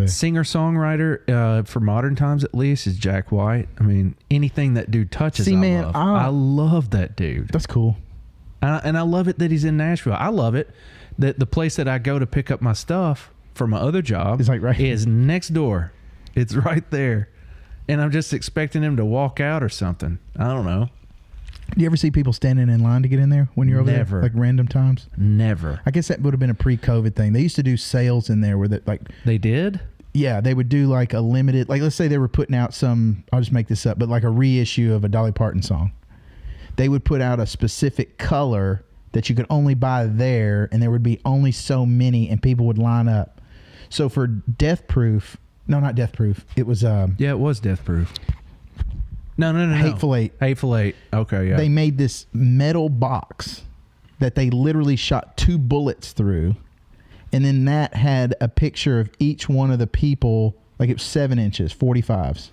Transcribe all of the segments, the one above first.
way. Singer-songwriter, for modern times at least, is Jack White. I mean, anything that dude touches, I love that dude. That's cool. And I love it that he's in Nashville. I love it that the place that I go to pick up my stuff for my other job is next door. It's right there. And I'm just expecting him to walk out or something. I don't know. Do you ever see people standing in line to get in there when you're over there? Like random times? Never. I guess that would have been a pre-COVID thing. They used to do sales in there where They did? Yeah, they would do like a limited, like let's say they were putting out some, I'll just make this up, but like a reissue of a Dolly Parton song. They would put out a specific color that you could only buy there, and there would be only so many, and people would line up. So for Death Proof, no, not Death Proof. It was yeah, it was Death Proof. No. Hateful Eight. Hateful Eight. Okay, yeah. They made this metal box that they literally shot 2 bullets through, and then that had a picture of each one of the people, like it was 7 inches, 45s.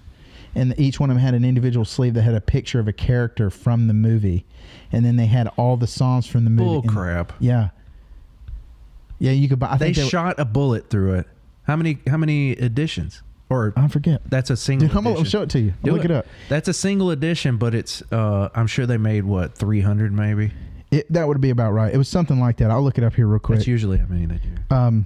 And each one of them had an individual sleeve that had a picture of a character from the movie. And then they had all the songs from the movie. Bull crap. Yeah. Yeah, you could buy. They shot a bullet through it. How many editions? Or I forget. That's a single edition. I'll show it to you. Look it up. That's a single edition, but it's I'm sure they made 300 maybe. That would be about right. It was something like that. I'll look it up here real quick. That's usually how many they do.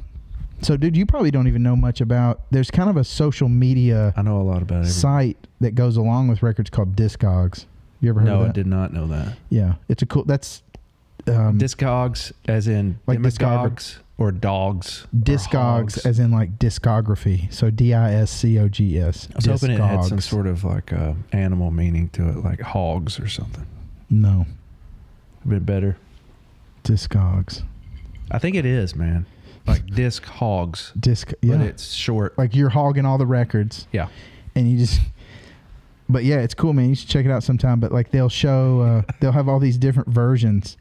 So, dude, you probably don't even know much about. There's kind of a social media. I know a lot about it. Site that goes along with records called Discogs. You ever heard of that? No, I did not know that. Yeah, it's a cool. That's Discogs, as in like demagogues or dogs. Discogs, as in like discography. So DISCOGS. I was hoping it had some sort of like animal meaning to it, like hogs or something. No, a bit better. Discogs. I think it is, man. Like disc hogs. Yeah. But it's short. Like you're hogging all the records. Yeah. And you just... But yeah, it's cool, man. You should check it out sometime. But like they'll show... they'll have all these different versions.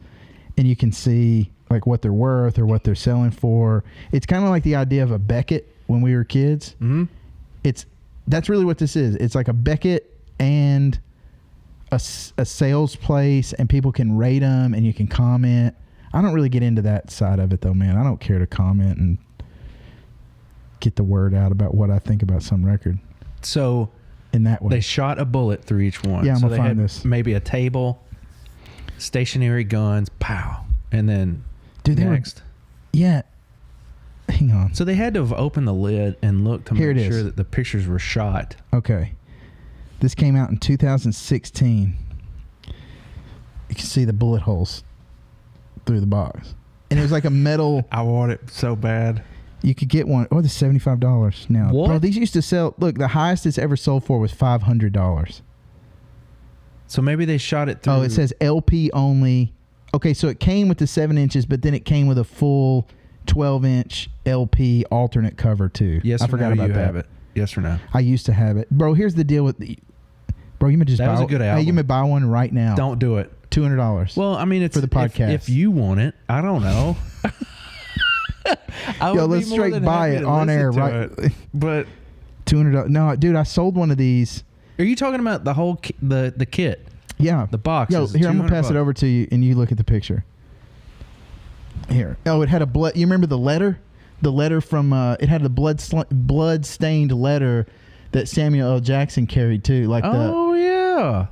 And you can see like what they're worth or what they're selling for. It's kind of like the idea of a Beckett when we were kids. Mm-hmm. That's really what this is. It's like a Beckett and a sales place. And people can rate them and you can comment. I don't really get into that side of it, though, man. I don't care to comment and get the word out about what I think about some record. So, in that way, they shot a bullet through each one. Yeah, I'm so gonna find this. Maybe a table, stationary guns, pow, and then next. Yeah. Hang on. So they had to have opened the lid and looked to make sure that the pictures were shot. Okay. This came out in 2016. You can see the bullet holes through the box, and it was like a metal. I want it so bad. You could get one. Oh, it's $75 now. What? Bro, these used to sell. Look, the highest it's ever sold for was $500. So maybe they shot it through. Oh, it says LP only. Okay, so it came with the 7 inches, but then it came with a full 12-inch LP alternate cover too. Yes, I forgot about that. Have it. Yes or no? I used to have it, bro. Here's the deal with the. Bro, you may just that buy. Was a good album. Hey, you may buy one right now. Don't do it. $200. Well, I mean, it's for the podcast. If you want it, I don't know. Yo, let's straight buy it on air, right? But $200. No, dude, I sold one of these. Are you talking about the whole the kit? Yeah, the box. Yo, here I'm gonna pass it over to you, and you look at the picture. Here. Oh, it had a blood. You remember the letter? The letter from it had the blood stained letter that Samuel L. Jackson carried too. Like yeah.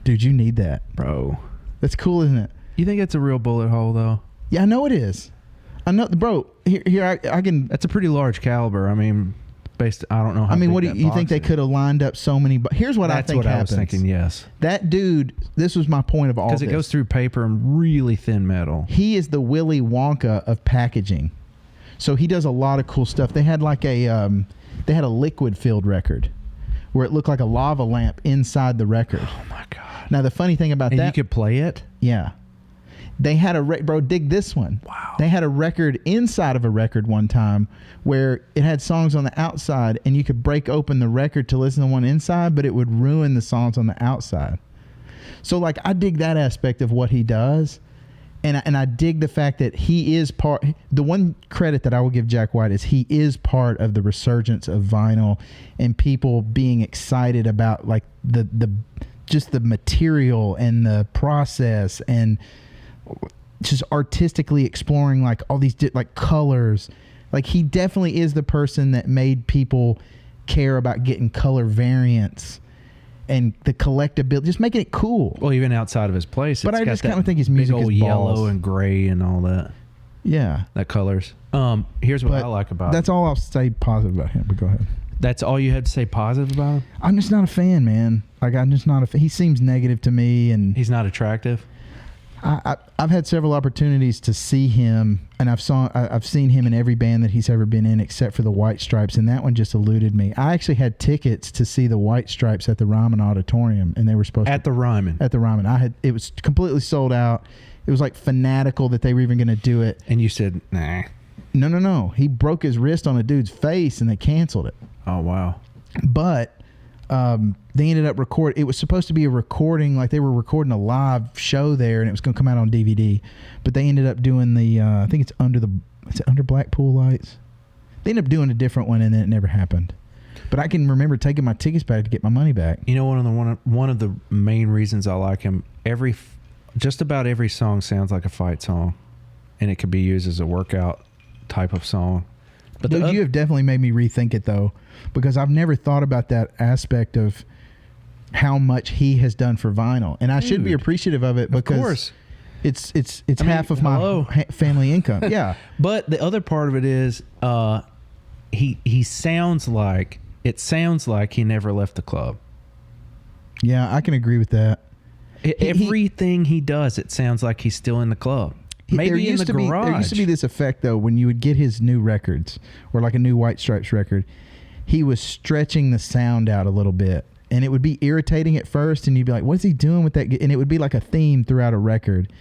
Dude, you need that, bro. That's cool, isn't it? You think it's a real bullet hole, though? Yeah, I know it is. I know, bro. Here, I can. That's a pretty large caliber. I mean, I don't know how. I mean, what do you think they could have lined up so many? But here's what I think happens. I was thinking. Yes, that dude. This was my point of all this. Because it goes through paper and really thin metal. He is the Willy Wonka of packaging. So he does a lot of cool stuff. They had like a liquid filled record where it looked like a lava lamp inside the record. Oh my god! Now the funny thing about that, you could play it. Yeah, they had bro. Dig this one. Wow. They had a record inside of a record one time where it had songs on the outside, and you could break open the record to listen to one inside, but it would ruin the songs on the outside. So like, I dig that aspect of what he does. And I dig the fact that he is part. The one credit that I will give Jack White is he is part of the resurgence of vinyl and people being excited about like the just the material and the process and just artistically exploring like all these like colors. Like, he definitely is the person that made people care about getting color variants and the collectability, just making it cool. Well, even outside of his place. But I just kind of think his music is yellow and gray and all that. Yeah. That colors. Here's what I like about That's all I'll say positive about him, but go ahead. That's all you had to say positive about him? I'm just not a fan, man. Like, I'm just not a fan. He seems negative to me. And he's not attractive? I've had several opportunities to see him, and I've seen him in every band that he's ever been in except for the White Stripes, and that one just eluded me. I actually had tickets to see the White Stripes at the Ryman Auditorium, and they were supposed at the Ryman. At the Ryman. It was completely sold out. It was like fanatical that they were even going to do it. And you said, nah. No. He broke his wrist on a dude's face, and they canceled it. Oh, wow. But they ended up recording. It was supposed to be a recording, like they were recording a live show there, and it was going to come out on DVD. But they ended up doing the, I think it's under Blackpool Lights. They ended up doing a different one, and then it never happened. But I can remember taking my tickets back to get my money back. You know, one of the main reasons I like him, just about every song sounds like a fight song, and it could be used as a workout type of song. But dude, you have definitely made me rethink it, though, because I've never thought about that aspect of how much he has done for vinyl, and I should be appreciative of it because it's half of my family income. Yeah, but the other part of it is he sounds like he never left the club. Yeah, I can agree with that. Everything he does, it sounds like he's still in the club. Maybe in the garage. There used to be this effect, though, when you would get his new records or like a new White Stripes record, he was stretching the sound out a little bit, and it would be irritating at first, and you'd be like, what's he doing with that? And it would be like a theme throughout a record.